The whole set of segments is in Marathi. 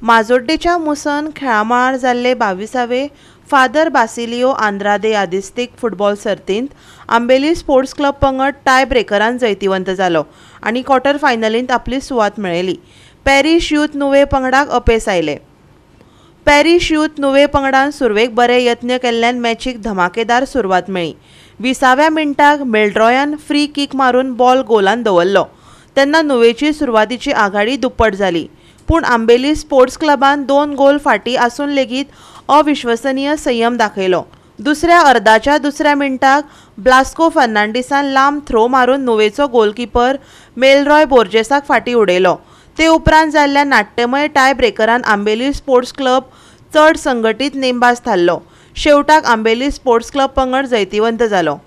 माजोड्डेच्या मुसन खेळामळार जाल्ले 22वे फादर बासिलियो आंद्रादे आदिस्तीक फुटबॉल सर्तींत आंबेली स्पोर्ट्स क्लब पंगड टाय ब्रेकरान जैतिवंत जालो आनी क्वॉर्टर फायनलींत आपली सुवात मेळयली। पॅरिश यूथ नुवे पंगडाक अपेस आयले। पॅरिश यूथ नुवे पंगडान सुरवेक बरे यत्न केल्ल्यान मॅचीक धमाकेदार सुरवात मेळ्ळी। 20व्या मिनटाक मेल्ड्रॉयान फ्री किक मारून बॉल गोलान दवरलो तेन्ना नुवेची सुरवातीची आघाडी दुप्पट जाली, पूण आंबेली स्पोर्ट्स क्लबान 2 गोल फाटीं आसून लेगीत अविश्वसनीय संयम दाखयलो। दुसऱ्या अर्दाच्या दुसऱ्या मिनटाक ब्लास्को फर्नांडिसान लांब थ्रो मारून नुवेचो गोलकीपर मेलरॉय बोर्जेसाक फाटीं उडयलो। ते उपरांत जाल्ल्या नाट्यमय टाय ब्रेकरान आंबेली स्पोर्ट्स क्लब चड संघटीत नेमबाज थारलो। शेवटाक आंबेली स्पोर्ट्स क्लब पंगड जैतिवंत जालो।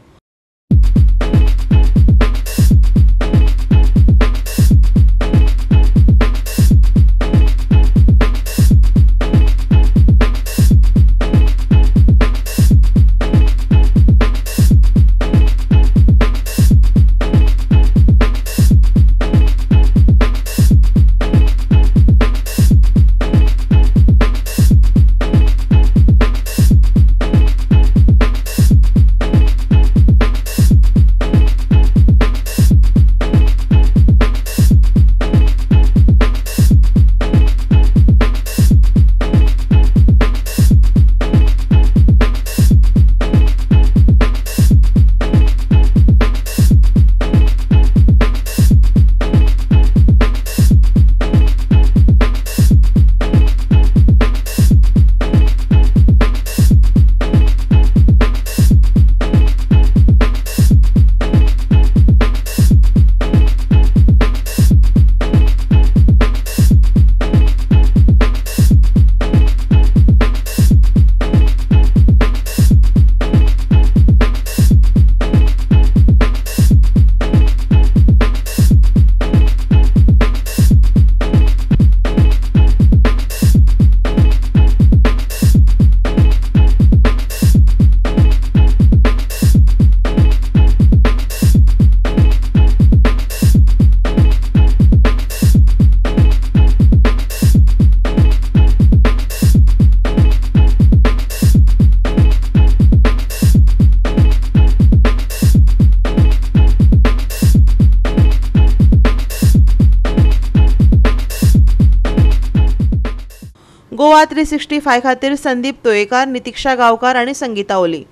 गोवा 365 खातीर संदीप तोयेकार, नितीक्षा गांवकार आनी संगीता ओली।